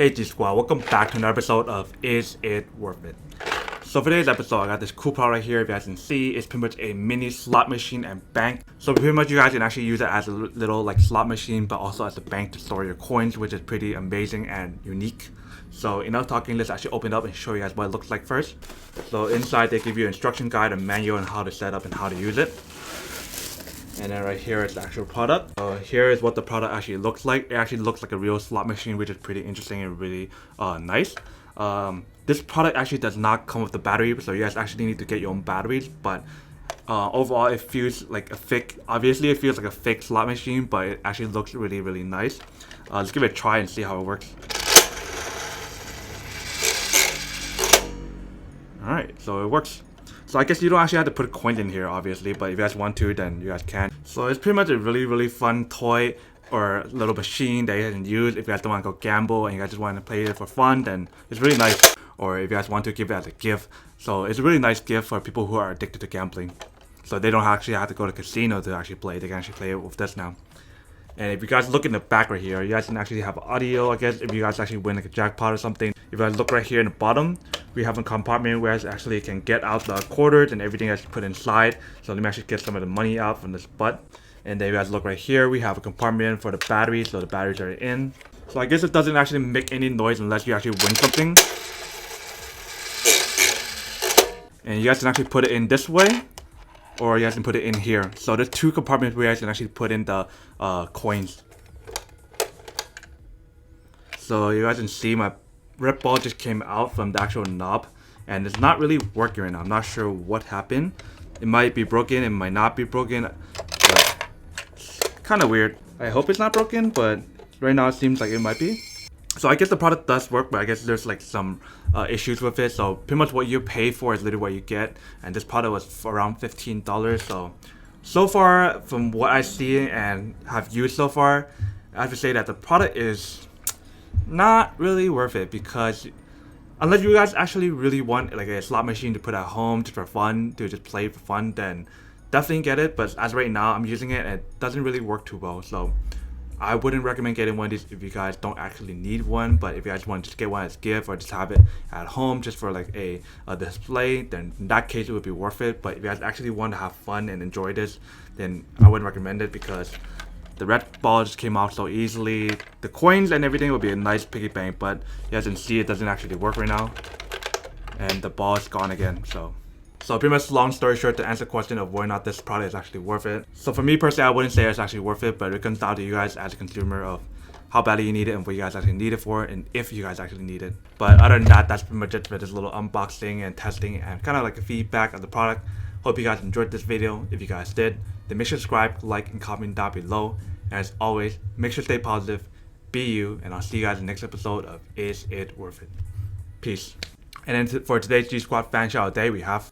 Hey G Squad, welcome back to another episode of Is It Worth It? So for today's episode, I got this cool product right here. If you guys can see, it's pretty much a mini slot machine and bank. So pretty much you guys can actually use it as a little like slot machine, but also as a bank to store your coins, which is pretty amazing and unique. So enough talking, let's actually open it up and show you guys what it looks like first. So inside they give you an instruction guide, a manual on how to set up and how to use it. And then right here is the actual product. Here is what the product actually looks like. It actually looks like a real slot machine, which is pretty interesting and really nice. This product actually does not come with the battery, so you guys actually need to get your own batteries. But overall, it feels like a fake. Obviously, it feels like a fake slot machine, but it actually looks really, really nice. Let's give it a try and see how it works. All right, so it works. So I guess you don't actually have to put coins in here, obviously, but if you guys want to, then you guys can. So it's pretty much a really, really fun toy or little machine that you guys can use. If you guys don't want to go gamble and you guys just want to play it for fun, then it's really nice. Or if you guys want to give it as a gift. So it's a really nice gift for people who are addicted to gambling. So they don't actually have to go to casino to actually play. They can actually play it with this now. And if you guys look in the back right here, you guys can actually have audio, I guess, if you guys actually win like a jackpot or something. If you guys look right here in the bottom, we have a compartment where you guys actually can get out the quarters and everything that's put inside. So let me actually get some of the money out from this butt. And then if you guys look right here, we have a compartment for the batteries, so the batteries are in. So I guess it doesn't actually make any noise unless you actually win something. And you guys can actually put it in this way, or you guys can put it in here. So there's two compartments where you guys can actually put in the coins. So you guys can see my red ball just came out from the actual knob, and it's not really working right now. I'm not sure what happened. It might be broken, it might not be broken. But it's kind of weird. I hope it's not broken, but right now it seems like it might be. So I guess the product does work, but I guess there's like some issues with it. So pretty much what you pay for is literally what you get, and this product was for around $15. So far from what I see and have used so far, I have to say that the product is not really worth it, because unless you guys actually really want like a slot machine to put at home just for fun, to just play for fun, then definitely get it. But as right now I'm using it and it doesn't really work too well, so I wouldn't recommend getting one of these if you guys don't actually need one. But if you guys want to just get one as a gift or just have it at home just for like a display, then in that case it would be worth it. But if you guys actually want to have fun and enjoy this, then I wouldn't recommend it, because the red ball just came out so easily. The coins and everything would be a nice piggy bank, but you guys can see it doesn't actually work right now. And the ball is gone again, so pretty much long story short, to answer the question of whether or not this product is actually worth it. So for me personally, I wouldn't say it's actually worth it, but it comes down to you guys as a consumer of how badly you need it and what you guys actually need it for, and if you guys actually need it. But other than that, that's pretty much it for this little unboxing and testing and kind of like a feedback of the product. Hope you guys enjoyed this video. If you guys did, then make sure to subscribe, like, and comment down below. And as always, make sure to stay positive, be you, and I'll see you guys in the next episode of Is It Worth It? Peace. And then for today's G Squad fan shout out day, we have